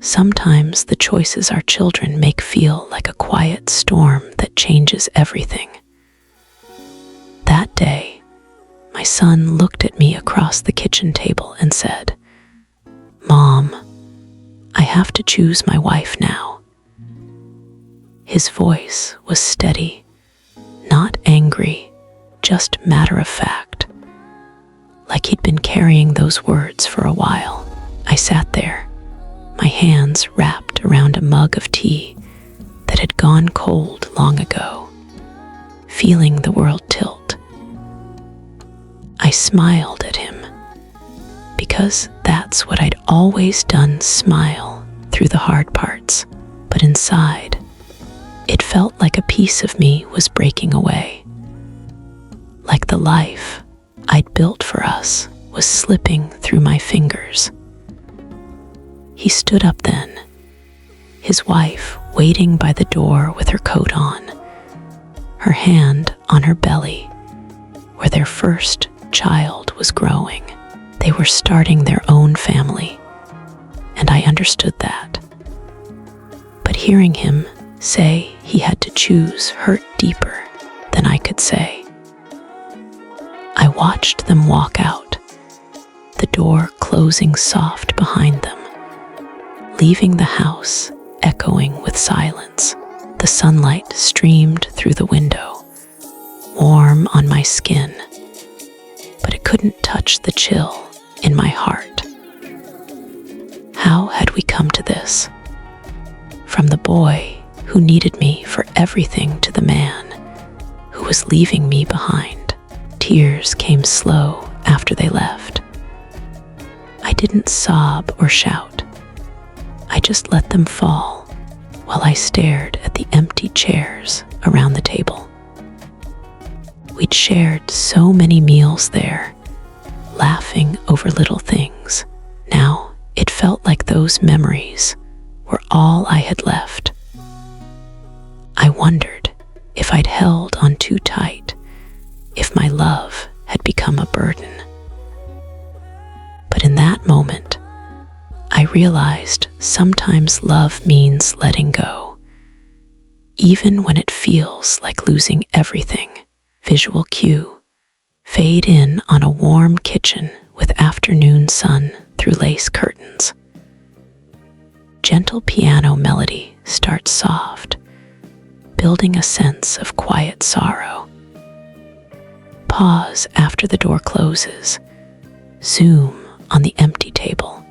sometimes the choices our children make feel like a quiet storm that changes everything. That day, my son looked at me across the kitchen table and said, "Mom, I have to choose my wife now." His voice was steady, not angry, just matter-of-fact, like he'd been carrying those words for a while. I sat there, my hands wrapped around a mug of tea that had gone cold long ago, feeling the world tilt. I smiled at him, because that's what I'd always done, smile through the hard parts. But inside, it felt like a piece of me was breaking away, like the life I'd built for us was slipping through my fingers. He stood up then, his wife waiting by the door with her coat on, her hand on her belly, where their first child was growing. They were starting their own family, and I understood that. But hearing him say he had to choose hurt deeper than I could say. I watched them walk out, the door closing soft behind them, leaving the house echoing with silence. The sunlight streamed through the window, warm on my skin, but it couldn't touch the chill in my heart. How had we come to this? From the boy who needed me for everything to the man who was leaving me behind. Tears came slow after they left. I didn't sob or shout. I just let them fall while I stared at the empty chairs around the table. We'd shared so many meals there, laughing over little things. Now it felt like those memories were all I had left. I wondered if I'd held on too tight, if my love had become a burden. But in that moment, I realized sometimes love means letting go, even when it feels like losing everything. Visual cue: fade in on a warm kitchen with afternoon sun through lace curtains. Gentle piano melody starts soft, building a sense of quiet sorrow. Pause after the door closes. Zoom on the empty table.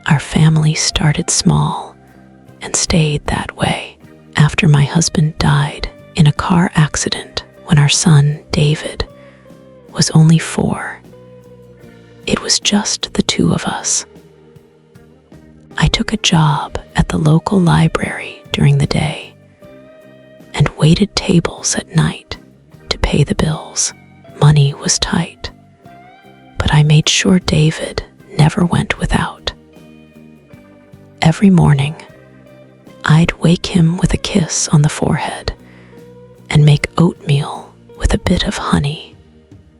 Our family started small and stayed that way. After my husband died in a car accident when our son, David, was only 4, it was just the two of us. I took a job at the local library during the day and waited tables at night to pay the bills. Money was tight, but I made sure David never went without. Every morning, I'd wake him with a kiss on the forehead and make oatmeal with a bit of honey,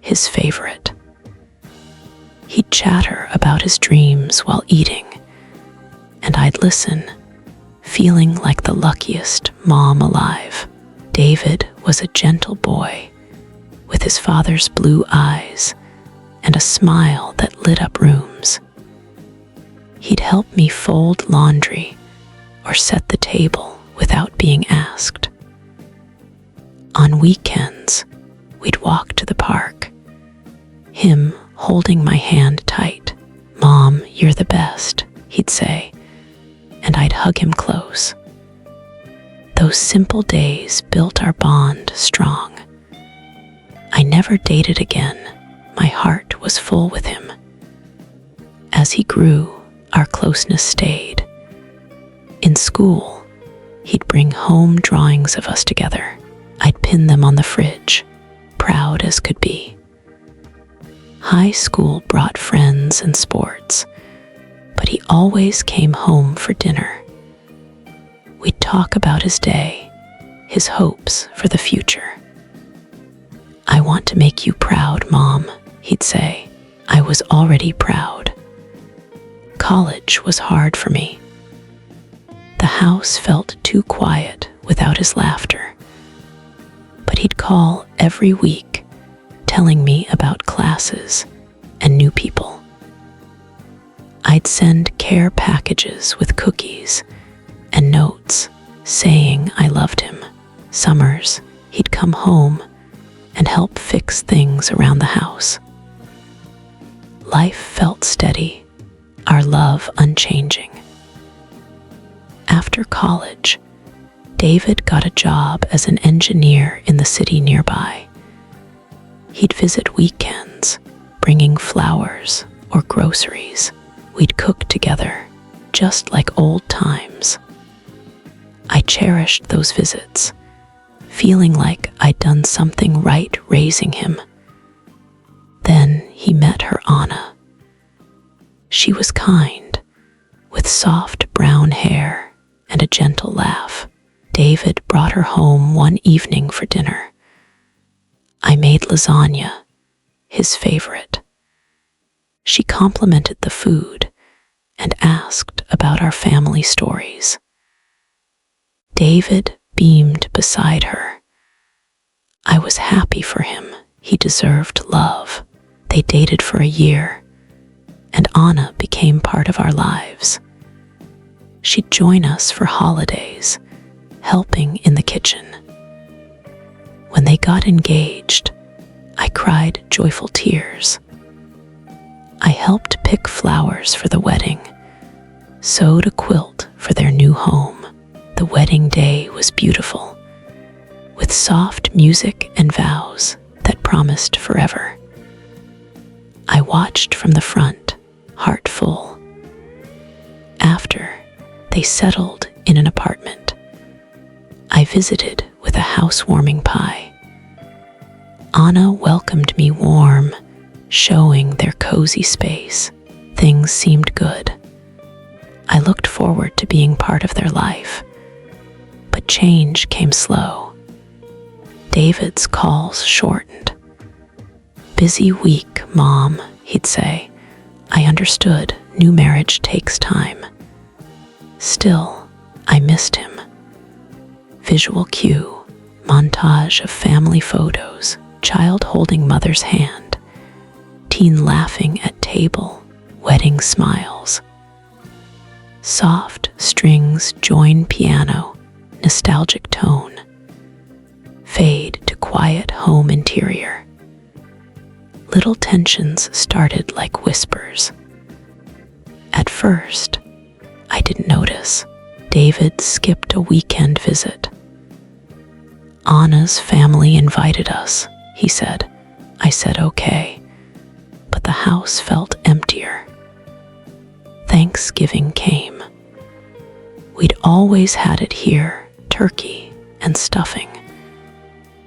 his favorite. He'd chatter about his dreams while eating, and I'd listen, feeling like the luckiest mom alive. David was a gentle boy with his father's blue eyes and a smile that lit up rooms. He'd help me fold laundry or set the table without being asked. On weekends, we'd walk to the park, him holding my hand tight. "Mom, you're the best," he'd say, and I'd hug him close. Those simple days built our bond strong. I never dated again. My heart was full with him. As he grew, our closeness stayed. In school, he'd bring home drawings of us together. I'd pin them on the fridge, proud as could be. High school brought friends and sports, but he always came home for dinner. We'd talk about his day, his hopes for the future. "I want to make you proud, Mom," he'd say. I was already proud. College was hard for me. The house felt too quiet without his laughter. But he'd call every week, telling me about classes and new people. I'd send care packages with cookies and notes saying I loved him. Summers, he'd come home and help fix things around the house. Life felt steady, our love unchanging. After college, David got a job as an engineer in the city nearby. He'd visit weekends, bringing flowers or groceries. We'd cook together, just like old times. I cherished those visits, feeling like I'd done something right raising him. Then he met her Anna. She was kind, with soft brown hair and a gentle laugh. David brought her home one evening for dinner. I made lasagna, his favorite. She complimented the food and asked about our family stories. David beamed beside her. I was happy for him. He deserved love. They dated for a year, and Anna became part of our lives. She'd join us for holidays, helping in the kitchen. When they got engaged, I cried joyful tears. I helped pick flowers for the wedding, sewed a quilt for their new home. The wedding day was beautiful, with soft music and vows that promised forever. I watched from the front, heart full. After, they settled in an apartment. I visited with a housewarming pie. Anna welcomed me warm, showing their cozy space. Things seemed good. I looked forward to being part of their life, but change came slow. David's calls shortened. "Busy week, Mom," he'd say. I understood new marriage takes time. Still, I missed him. Visual cue, montage of family photos, child holding mother's hand, teen laughing at table, wedding smiles. Soft strings join piano, nostalgic tone. Fade to quiet home interior. Little tensions started like whispers. At first, I didn't notice. David skipped a weekend visit. Anna's family invited us, he said. I said okay, but the house felt emptier. Thanksgiving came. We'd always had it here, turkey and stuffing.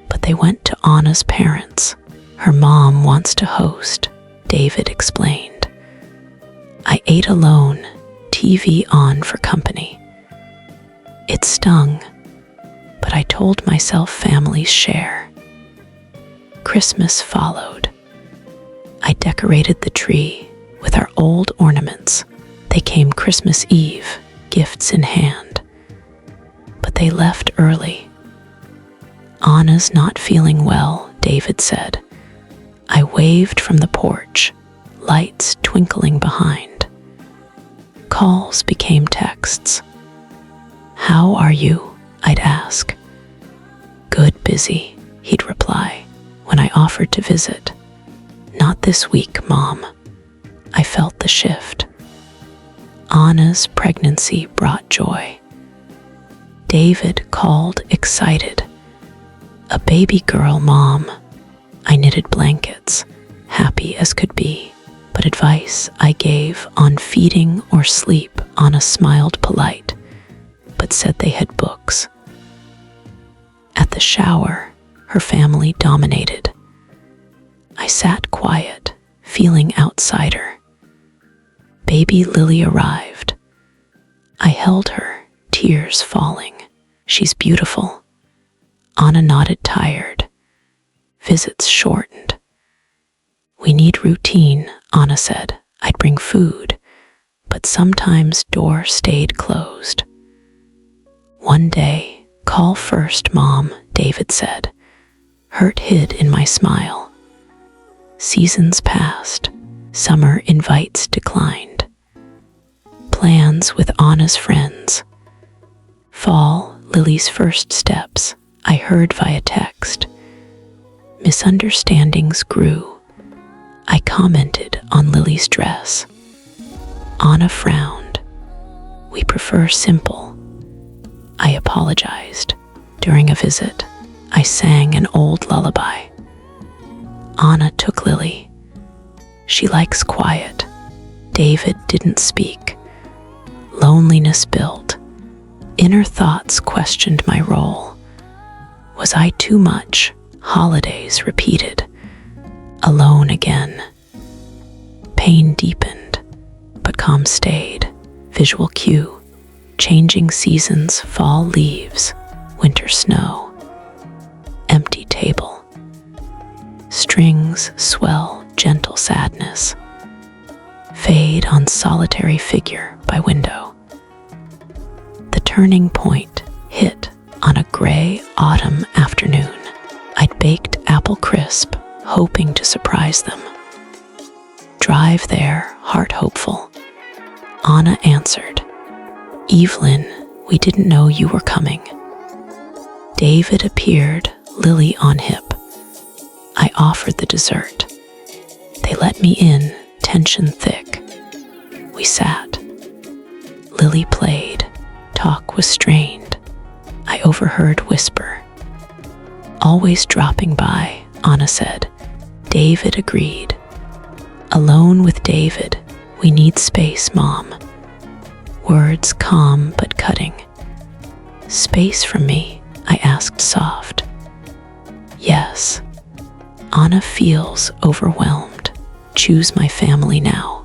But they went to Anna's parents. Her mom wants to host, David explained. I ate alone, TV on for company. It stung, but I told myself families share. Christmas followed. I decorated the tree with our old ornaments. They came Christmas Eve, gifts in hand. But they left early. Anna's not feeling well, David said. I waved from the porch, lights twinkling behind. Calls became texts. How are you? I'd ask. Good, busy, he'd reply when I offered to visit. Not this week, Mom. I felt the shift. Anna's pregnancy brought joy. David called excited. A baby girl, Mom. I knitted blankets, happy as could be, but advice I gave on feeding or sleep, Anna smiled polite, but said they had books. At the shower, her family dominated. I sat quiet, feeling outsider. Baby Lily arrived. I held her, tears falling. She's beautiful. Anna nodded tired. Visits shortened. We need routine, Anna said. I'd bring food, but sometimes door stayed closed. One day, "Call first, Mom," David said. Hurt hid in my smile. Seasons passed. Summer invites declined. Plans with Anna's friends. Fall, Lily's first steps, I heard via text. Misunderstandings grew. I commented on Lily's dress. Anna frowned. "We prefer simple." I apologized. During a visit, I sang an old lullaby. Anna took Lily. "She likes quiet." David didn't speak. Loneliness built. Inner thoughts questioned my role. Was I too much? Holidays repeated. Alone again. Pain deepened, but calm stayed. Visual cue. Changing seasons, fall leaves, winter snow. Empty table. Strings swell, gentle sadness. Fade on solitary figure by window. The turning point hit on a gray autumn afternoon. I'd baked apple crisp, hoping to surprise them. Drive there, heart hopeful. Anna answered, "Evelyn, we didn't know you were coming." David appeared, Lily on hip. I offered the dessert. They let me in, tension thick. We sat. Lily played. Talk was strained. I overheard whisper. "Always dropping by," Anna said. David agreed. "Alone with David, we need space, Mom." Words calm but cutting. "Space from me?" I asked soft. "Yes." Anna feels overwhelmed. "Choose my family now."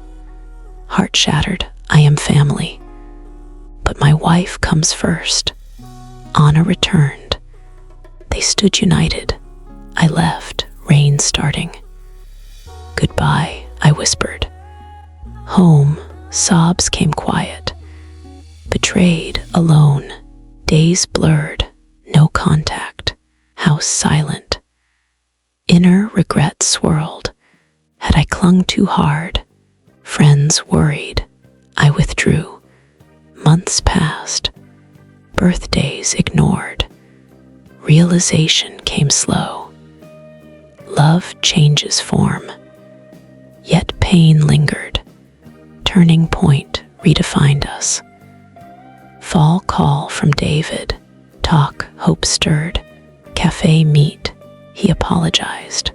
Heart shattered. I am family. But my wife comes first. Anna returned. They stood united. I left, rain starting. "Goodbye," I whispered. Home, sobs came quiet. Betrayed, alone, days blurred, no contact, house silent. Inner regret swirled. Had I clung too hard? Friends worried. I withdrew. Months passed. Birthdays ignored. Realization came slow. Love changes form. Yet pain lingered. Turning point redefined us. Fall call from David. Talk, hope stirred. Cafe meet. He apologized.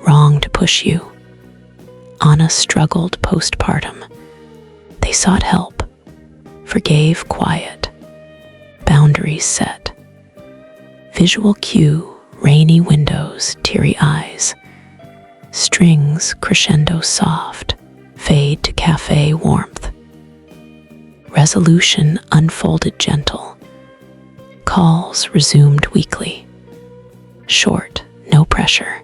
"Wrong to push you." Anna struggled postpartum. They sought help. Forgave quiet. Boundaries set. Visual cue, rainy windows, teary eyes. Strings crescendo soft, fade to cafe warmth. Resolution unfolded gentle. Calls resumed weekly. Short, no pressure.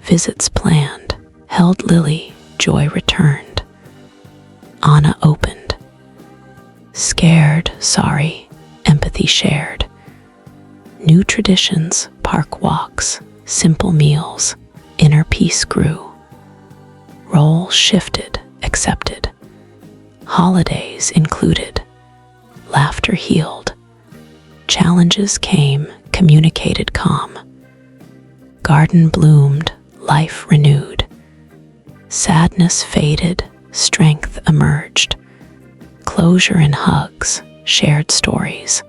Visits planned. Held Lily, joy returned. Anna opened. Scared, sorry, empathy shared. New traditions, park walks, simple meals. Inner peace grew. Role shifted, accepted. Holidays included. Laughter healed. Challenges came, communicated calm. Garden bloomed, life renewed. Sadness faded, strength emerged. Closure in hugs, shared stories.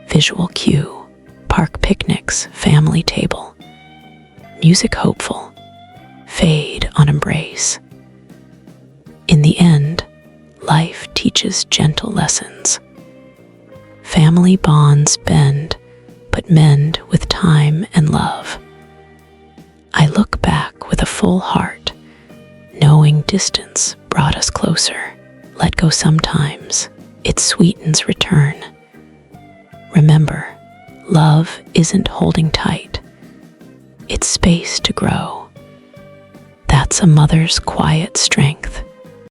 Visual cue, park picnics, family table. Music hopeful, fade on embrace. In the end, life teaches gentle lessons. Family bonds bend, but mend with time and love. I look back with a full heart, knowing distance brought us closer. Let go sometimes, it sweetens return. Remember, love isn't holding tight. It's space to grow. That's a mother's quiet strength.